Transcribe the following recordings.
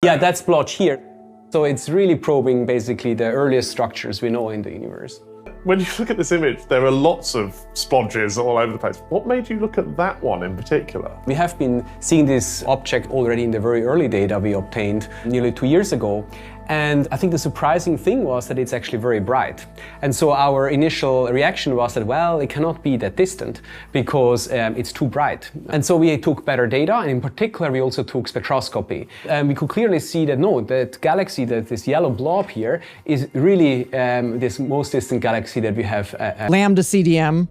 Yeah, that splotch here. So it's really probing basically the earliest structures we know in the universe. When you look at this image, there are lots of splodges all over the place. What made you look at that one in particular? We have been seeing this object already in the very early data we obtained nearly 2 years ago. And I think the surprising thing was that it's actually very bright. And so our initial reaction was that, well, it cannot be that distant because it's too bright. And so we took better data, and in particular, we also took spectroscopy. We could clearly see that, no, that galaxy, that this yellow blob here, is really this most distant galaxy that we have. Lambda CDM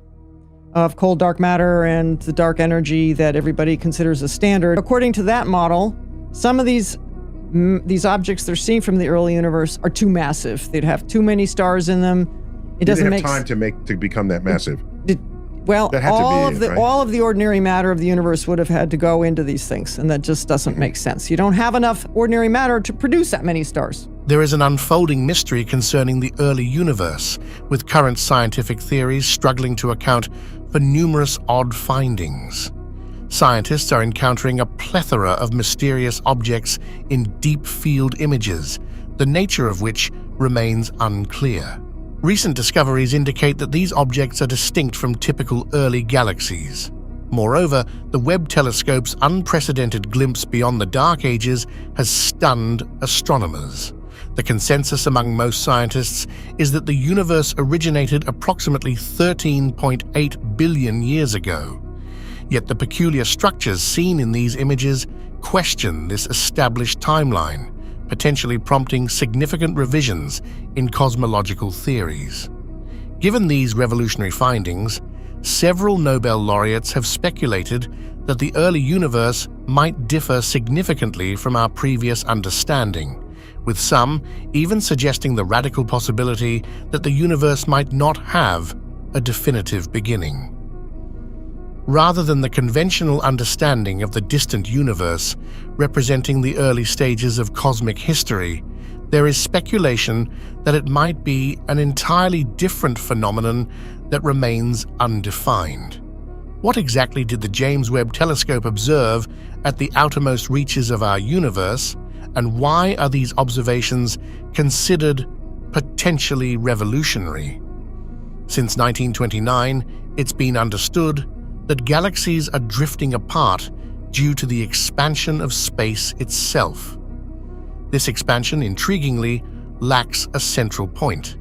of cold dark matter and the dark energy that everybody considers a standard. According to that model, some of these objects they're seeing from the early universe are too massive. They'd have too many stars in them. It doesn't make time to become that massive. Well, all of the ordinary matter of the universe would have had to go into these things, and that just doesn't make sense. You don't have enough ordinary matter to produce that many stars. There is an unfolding mystery concerning the early universe, with current scientific theories struggling to account for numerous odd findings. Scientists are encountering a plethora of mysterious objects in deep field images, the nature of which remains unclear. Recent discoveries indicate that these objects are distinct from typical early galaxies. Moreover, the Webb telescope's unprecedented glimpse beyond the Dark Ages has stunned astronomers. The consensus among most scientists is that the universe originated approximately 13.8 billion years ago. Yet the peculiar structures seen in these images question this established timeline, potentially prompting significant revisions in cosmological theories. Given these revolutionary findings, several Nobel laureates have speculated that the early universe might differ significantly from our previous understanding, with some even suggesting the radical possibility that the universe might not have a definitive beginning. Rather than the conventional understanding of the distant universe representing the early stages of cosmic history, there is speculation that it might be an entirely different phenomenon that remains undefined. What exactly did the James Webb Telescope observe at the outermost reaches of our universe, and why are these observations considered potentially revolutionary? Since 1929, it's been understood that galaxies are drifting apart due to the expansion of space itself. This expansion, intriguingly, lacks a central point.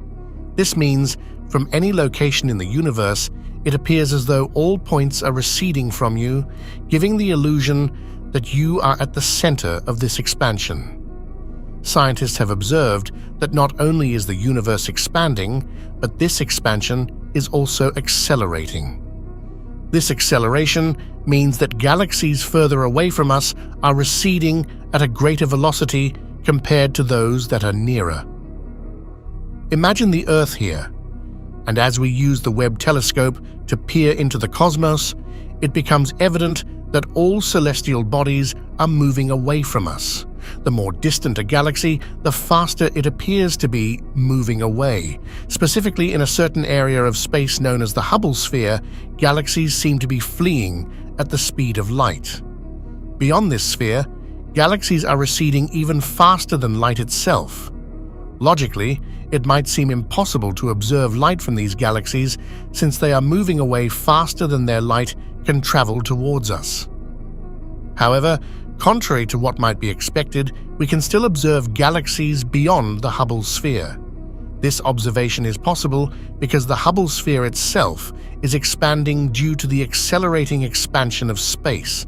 This means, from any location in the universe, it appears as though all points are receding from you, giving the illusion that you are at the center of this expansion. Scientists have observed that not only is the universe expanding, but this expansion is also accelerating. This acceleration means that galaxies further away from us are receding at a greater velocity compared to those that are nearer. Imagine the Earth here, and as we use the Webb telescope to peer into the cosmos, it becomes evident that all celestial bodies are moving away from us. The more distant a galaxy, the faster it appears to be moving away. Specifically, in a certain area of space known as the Hubble sphere, galaxies seem to be fleeing at the speed of light. Beyond this sphere, galaxies are receding even faster than light itself. Logically, it might seem impossible to observe light from these galaxies since they are moving away faster than their light can travel towards us. However, contrary to what might be expected, we can still observe galaxies beyond the Hubble sphere. This observation is possible because the Hubble sphere itself is expanding due to the accelerating expansion of space,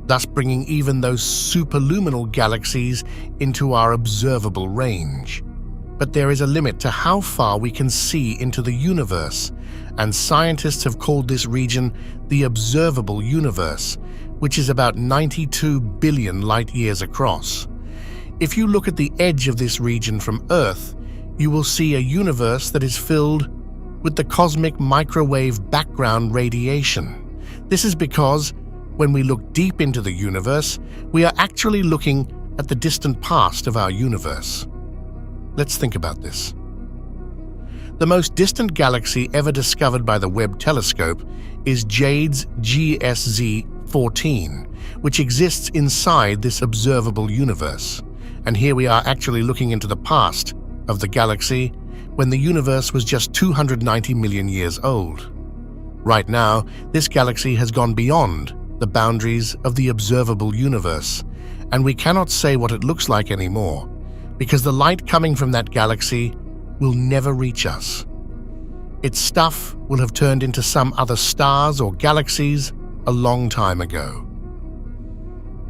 thus bringing even those superluminal galaxies into our observable range. But there is a limit to how far we can see into the universe, and scientists have called this region the observable universe, which is about 92 billion light-years across. If you look at the edge of this region from Earth, you will see a universe that is filled with the cosmic microwave background radiation. This is because, when we look deep into the universe, we are actually looking at the distant past of our universe. Let's think about this. The most distant galaxy ever discovered by the Webb telescope is Jade's GSZ 14, which exists inside this observable universe. And here we are actually looking into the past of the galaxy when the universe was just 290 million years old. Right now, this galaxy has gone beyond the boundaries of the observable universe, and we cannot say what it looks like anymore, because the light coming from that galaxy will never reach us. Its stuff will have turned into some other stars or galaxies a long time ago.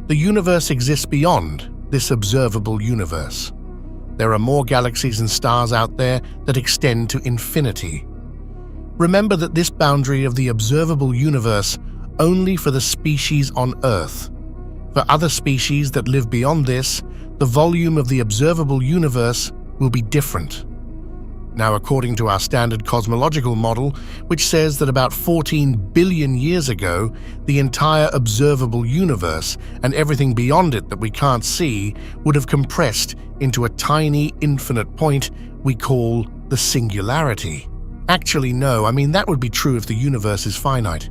The universe exists beyond this observable universe. There are more galaxies and stars out there that extend to infinity. Remember that this boundary of the observable universe only for the species on Earth. For other species that live beyond this, the volume of the observable universe will be different. Now, according to our standard cosmological model, which says that about 14 billion years ago, the entire observable universe and everything beyond it that we can't see would have compressed into a tiny infinite point we call the singularity. Actually, no, I mean that would be true if the universe is finite.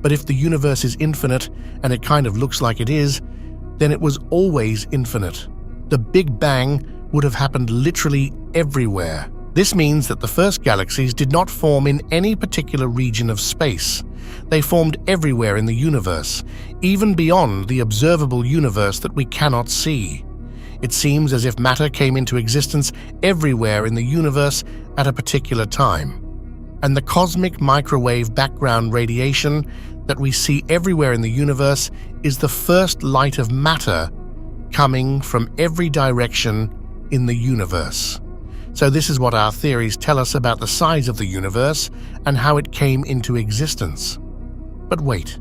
But if the universe is infinite, and it kind of looks like it is, then it was always infinite. The Big Bang would have happened literally everywhere. This means that the first galaxies did not form in any particular region of space. They formed everywhere in the universe, even beyond the observable universe that we cannot see. It seems as if matter came into existence everywhere in the universe at a particular time. And the cosmic microwave background radiation that we see everywhere in the universe is the first light of matter coming from every direction in the universe. So this is what our theories tell us about the size of the universe and how it came into existence. But wait,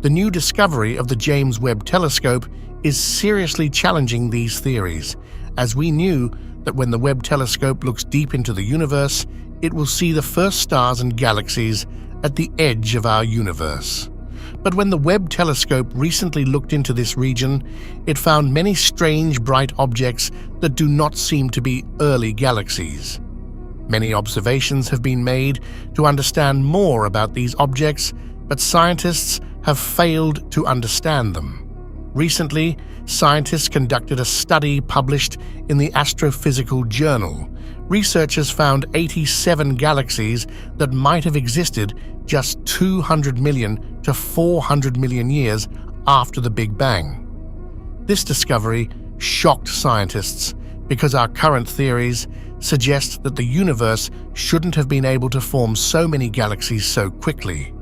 the new discovery of the James Webb Telescope is seriously challenging these theories, as we knew that when the Webb Telescope looks deep into the universe, it will see the first stars and galaxies at the edge of our universe. But when the Webb Telescope recently looked into this region, it found many strange bright objects that do not seem to be early galaxies. Many observations have been made to understand more about these objects, but scientists have failed to understand them. Recently, scientists conducted a study published in the Astrophysical Journal. Researchers found 87 galaxies that might have existed just 200 million to 400 million years after the Big Bang. This discovery shocked scientists because our current theories suggest that the universe shouldn't have been able to form so many galaxies so quickly.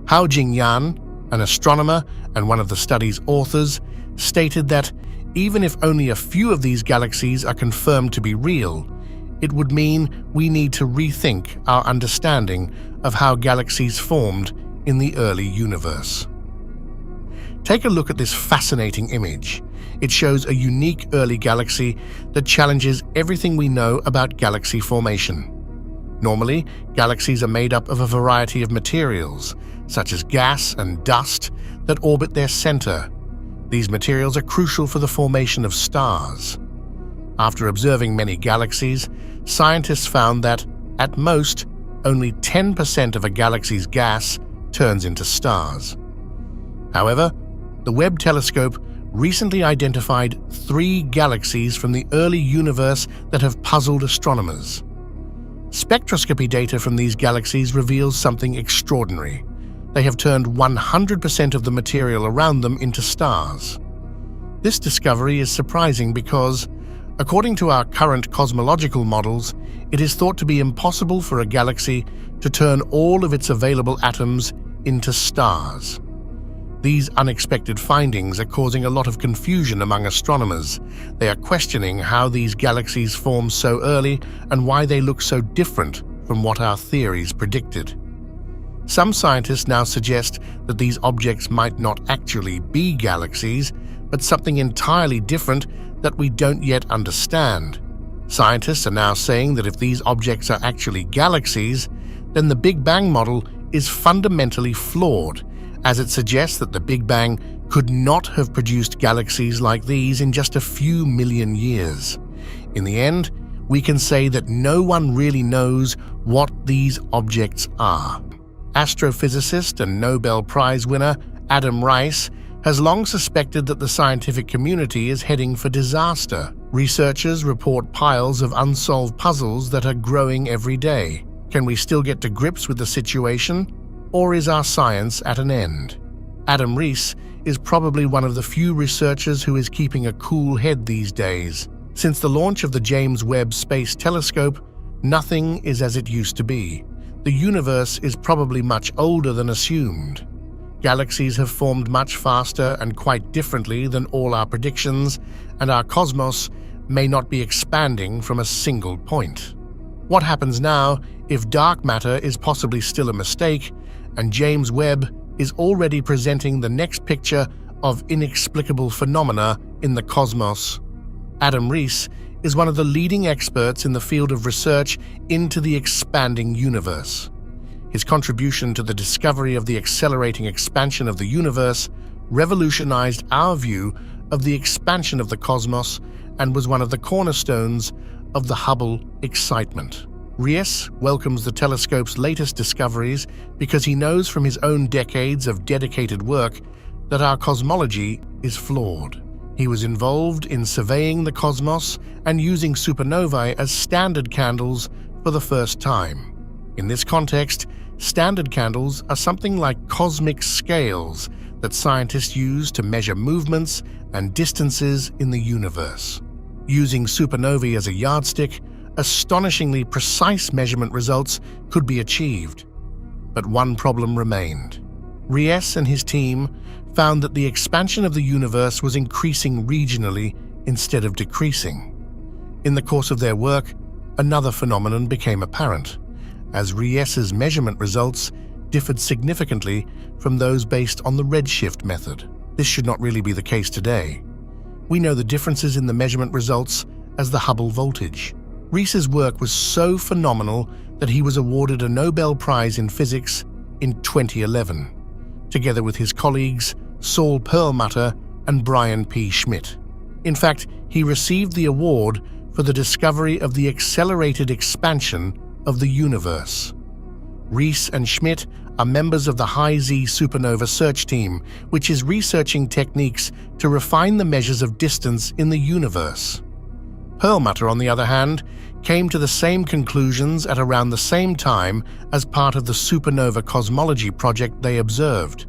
Hao Jingyan, an astronomer and one of the study's authors, stated that even if only a few of these galaxies are confirmed to be real, it would mean we need to rethink our understanding of how galaxies formed in the early universe. Take a look at this fascinating image. It shows a unique early galaxy that challenges everything we know about galaxy formation. Normally, galaxies are made up of a variety of materials, such as gas and dust, that orbit their center. These materials are crucial for the formation of stars. After observing many galaxies, scientists found that, at most, only 10% of a galaxy's gas turns into stars. However, the Webb Telescope recently identified 3 galaxies from the early universe that have puzzled astronomers. Spectroscopy data from these galaxies reveals something extraordinary. They have turned 100% of the material around them into stars. This discovery is surprising because, according to our current cosmological models, it is thought to be impossible for a galaxy to turn all of its available atoms into stars. These unexpected findings are causing a lot of confusion among astronomers. They are questioning how these galaxies formed so early and why they look so different from what our theories predicted. Some scientists now suggest that these objects might not actually be galaxies, but something entirely different that we don't yet understand. Scientists are now saying that if these objects are actually galaxies, then the Big Bang model is fundamentally flawed, as it suggests that the Big Bang could not have produced galaxies like these in just a few million years. In the end, we can say that no one really knows what these objects are. Astrophysicist and Nobel Prize winner Adam Rice has long suspected that the scientific community is heading for disaster. Researchers report piles of unsolved puzzles that are growing every day. Can we still get to grips with the situation, or is our science at an end? Adam Rees is probably one of the few researchers who is keeping a cool head these days. Since the launch of the James Webb Space Telescope, nothing is as it used to be. The universe is probably much older than assumed. Galaxies have formed much faster and quite differently than all our predictions, and our cosmos may not be expanding from a single point. What happens now if dark matter is possibly still a mistake, and James Webb is already presenting the next picture of inexplicable phenomena in the cosmos? Adam Rees is one of the leading experts in the field of research into the expanding universe. His contribution to the discovery of the accelerating expansion of the universe revolutionized our view of the expansion of the cosmos and was one of the cornerstones of the Hubble excitement. Rees welcomes the telescope's latest discoveries because he knows from his own decades of dedicated work that our cosmology is flawed. He was involved in surveying the cosmos and using supernovae as standard candles for the first time. In this context, standard candles are something like cosmic scales that scientists use to measure movements and distances in the universe. Using supernovae as a yardstick, astonishingly precise measurement results could be achieved. But one problem remained. Rees and his team found that the expansion of the universe was increasing regionally instead of decreasing. In the course of their work, another phenomenon became apparent, as Rees's measurement results differed significantly from those based on the redshift method. This should not really be the case today. We know the differences in the measurement results as the Hubble voltage. Rees's work was so phenomenal that he was awarded a Nobel Prize in Physics in 2011, together with his colleagues Saul Perlmutter and Brian P. Schmidt. In fact, he received the award for the discovery of the accelerated expansion of the universe. Rees and Schmidt are members of the High-Z Supernova Search Team, which is researching techniques to refine the measures of distance in the universe. Perlmutter, on the other hand, came to the same conclusions at around the same time as part of the supernova cosmology project they observed.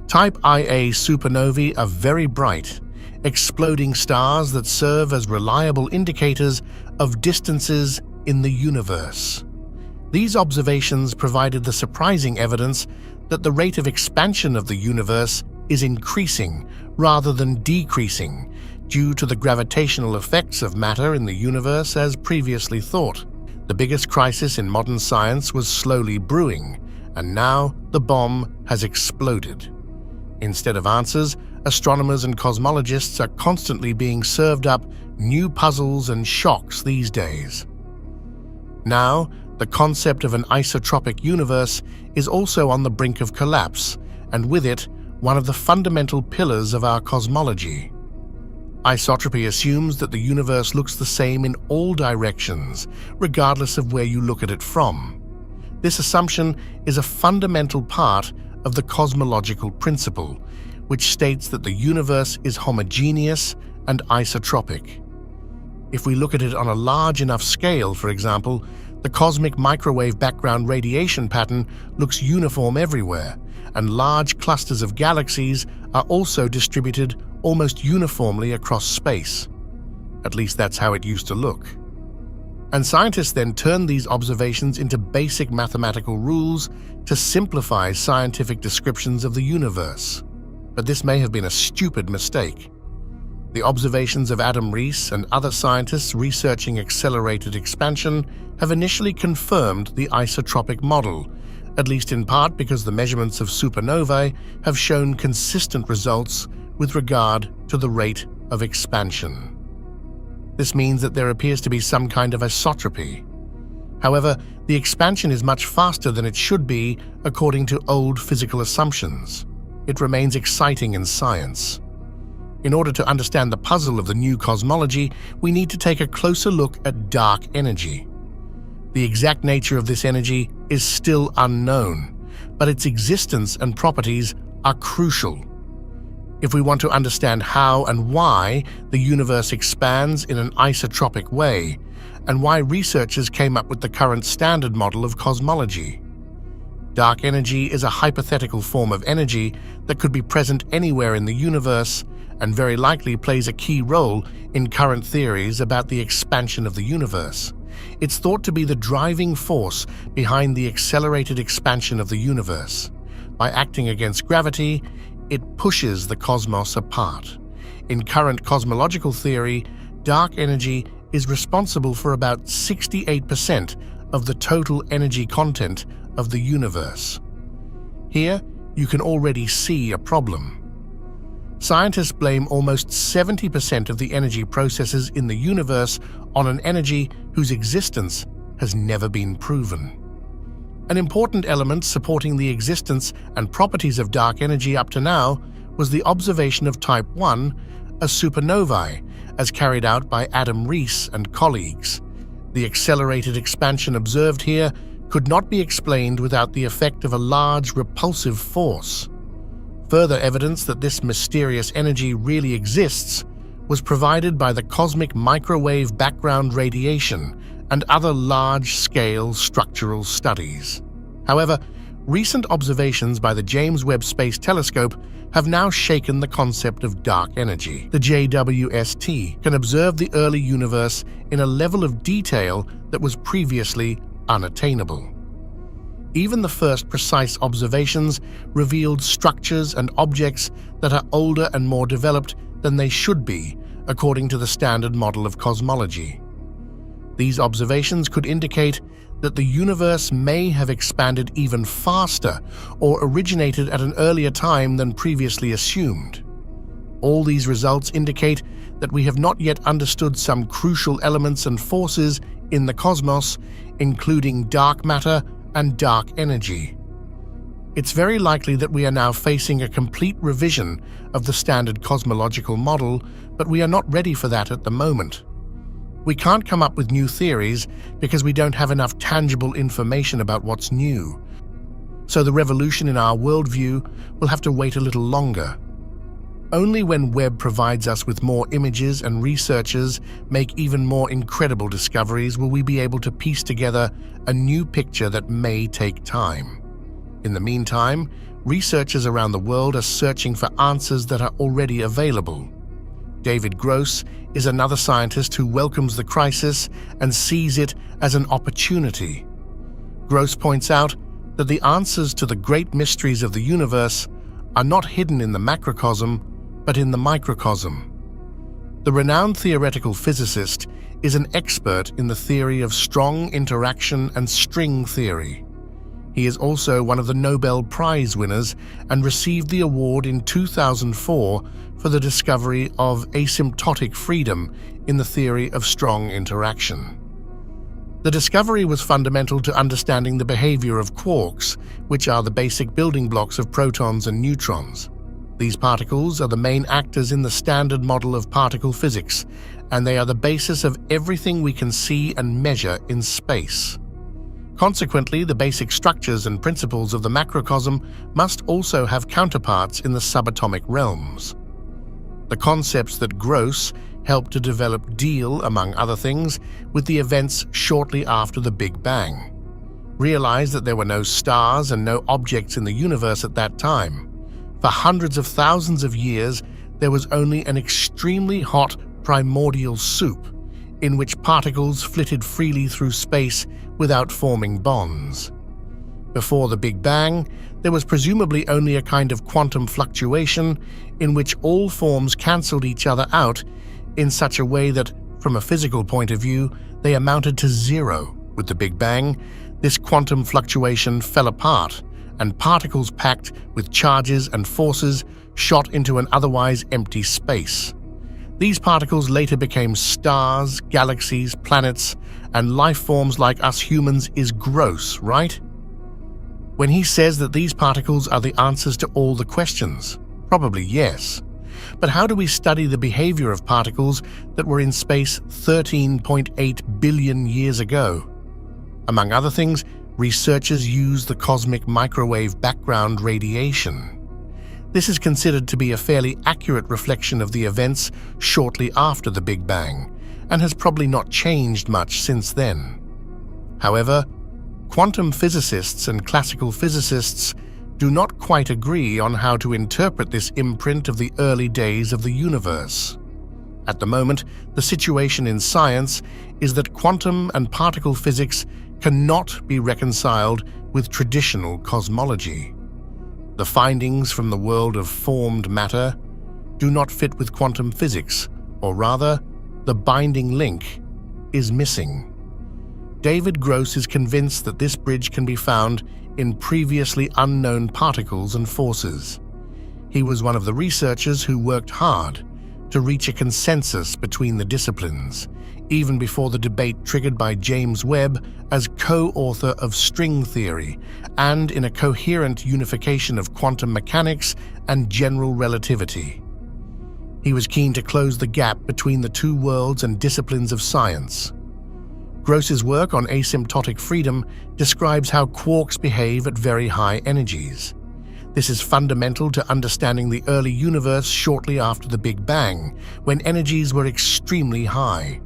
Type Ia supernovae are very bright, exploding stars that serve as reliable indicators of distances in the universe. These observations provided the surprising evidence that the rate of expansion of the universe is increasing rather than decreasing due to the gravitational effects of matter in the universe as previously thought. The biggest crisis in modern science was slowly brewing, and now the bomb has exploded. Instead of answers, astronomers and cosmologists are constantly being served up new puzzles and shocks these days. Now, the concept of an isotropic universe is also on the brink of collapse, and with it, one of the fundamental pillars of our cosmology. Isotropy assumes that the universe looks the same in all directions, regardless of where you look at it from. This assumption is a fundamental part of the cosmological principle, which states that the universe is homogeneous and isotropic. If we look at it on a large enough scale, for example, the cosmic microwave background radiation pattern looks uniform everywhere, and large clusters of galaxies are also distributed almost uniformly across space. At least that's how it used to look. And scientists then turned these observations into basic mathematical rules to simplify scientific descriptions of the universe. But this may have been a stupid mistake. The observations of Adam Rees and other scientists researching accelerated expansion have initially confirmed the isotropic model, at least in part because the measurements of supernovae have shown consistent results with regard to the rate of expansion. This means that there appears to be some kind of isotropy. However, the expansion is much faster than it should be according to old physical assumptions. It remains exciting in science. In order to understand the puzzle of the new cosmology, we need to take a closer look at dark energy. The exact nature of this energy is still unknown, but its existence and properties are crucial. If we want to understand how and why the universe expands in an isotropic way, and why researchers came up with the current standard model of cosmology. Dark energy is a hypothetical form of energy that could be present anywhere in the universe and very likely plays a key role in current theories about the expansion of the universe. It's thought to be the driving force behind the accelerated expansion of the universe. By acting against gravity, it pushes the cosmos apart. In current cosmological theory, dark energy is responsible for about 68% of the total energy content of the universe. Here, you can already see a problem. Scientists blame almost 70% of the energy processes in the universe on an energy whose existence has never been proven. An important element supporting the existence and properties of dark energy up to now was the observation of Type 1, a supernovae, as carried out by Adam Rees and colleagues. The accelerated expansion observed here could not be explained without the effect of a large repulsive force. Further evidence that this mysterious energy really exists was provided by the cosmic microwave background radiation and other large-scale structural studies. However, recent observations by the James Webb Space Telescope have now shaken the concept of dark energy. The JWST can observe the early universe in a level of detail that was previously unattainable. Even the first precise observations revealed structures and objects that are older and more developed than they should be, according to the standard model of cosmology. These observations could indicate that the universe may have expanded even faster or originated at an earlier time than previously assumed. All these results indicate that we have not yet understood some crucial elements and forces in the cosmos, including dark matter and dark energy. It's very likely that we are now facing a complete revision of the standard cosmological model, but we are not ready for that at the moment. We can't come up with new theories because we don't have enough tangible information about what's new. So the revolution in our worldview will have to wait a little longer. Only when Webb provides us with more images and researchers make even more incredible discoveries will we be able to piece together a new picture that may take time. In the meantime, researchers around the world are searching for answers that are already available. David Gross is another scientist who welcomes the crisis and sees it as an opportunity. Gross points out that the answers to the great mysteries of the universe are not hidden in the macrocosm, but in the microcosm. The renowned theoretical physicist is an expert in the theory of strong interaction and string theory. He is also one of the Nobel Prize-winners and received the award in 2004 for the discovery of asymptotic freedom in the theory of strong interaction. The discovery was fundamental to understanding the behavior of quarks, which are the basic building blocks of protons and neutrons. These particles are the main actors in the standard model of particle physics, and they are the basis of everything we can see and measure in space. Consequently, the basic structures and principles of the macrocosm must also have counterparts in the subatomic realms. The concepts that Gross helped to develop deal, among other things, with the events shortly after the Big Bang. Realized that there were no stars and no objects in the universe at that time. For hundreds of thousands of years, there was only an extremely hot primordial soup in which particles flitted freely through space without forming bonds. Before the Big Bang, there was presumably only a kind of quantum fluctuation in which all forms cancelled each other out in such a way that, from a physical point of view, they amounted to zero. With the Big Bang, this quantum fluctuation fell apart, and particles packed with charges and forces shot into an otherwise empty space. These particles later became stars, galaxies, planets, and life forms like us humans. Is Gross, right? When he says that these particles are the answers to all the questions? Probably yes. But how do we study the behavior of particles that were in space 13.8 billion years ago? Among other things, researchers use the cosmic microwave background radiation. This is considered to be a fairly accurate reflection of the events shortly after the Big Bang, and has probably not changed much since then. However, quantum physicists and classical physicists do not quite agree on how to interpret this imprint of the early days of the universe. At the moment, the situation in science is that quantum and particle physics cannot be reconciled with traditional cosmology. The findings from the world of formed matter do not fit with quantum physics, or rather, the binding link is missing. David Gross is convinced that this bridge can be found in previously unknown particles and forces. He was one of the researchers who worked hard to reach a consensus between the disciplines, even before the debate triggered by James Webb as co-author of string theory and in a coherent unification of quantum mechanics and general relativity. He was keen to close the gap between the two worlds and disciplines of science. Gross's work on asymptotic freedom describes how quarks behave at very high energies. This is fundamental to understanding the early universe shortly after the Big Bang, when energies were extremely high.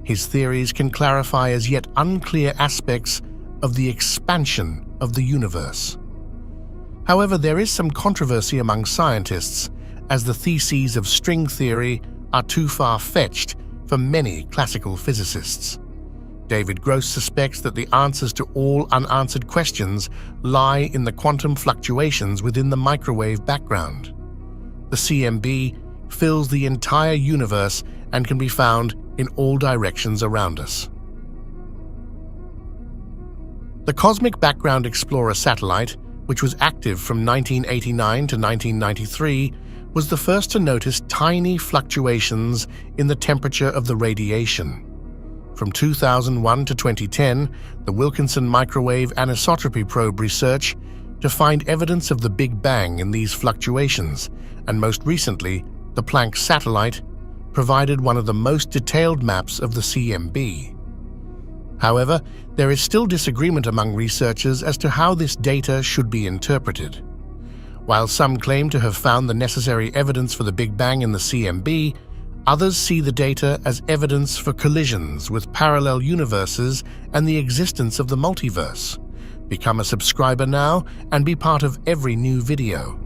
His theories can clarify as yet unclear aspects of the expansion of the universe. However, there is some controversy among scientists, as the theses of string theory are too far-fetched for many classical physicists. David Gross suspects that the answers to all unanswered questions lie in the quantum fluctuations within the microwave background. The CMB fills the entire universe and can be found in all directions around us. The Cosmic Background Explorer satellite, which was active from 1989 to 1993, was the first to notice tiny fluctuations in the temperature of the radiation. From 2001 to 2010, the Wilkinson Microwave Anisotropy Probe research to find evidence of the Big Bang in these fluctuations, and most recently, the Planck satellite provided one of the most detailed maps of the CMB. However, there is still disagreement among researchers as to how this data should be interpreted. While some claim to have found the necessary evidence for the Big Bang in the CMB, others see the data as evidence for collisions with parallel universes and the existence of the multiverse. Become a subscriber now and be part of every new video.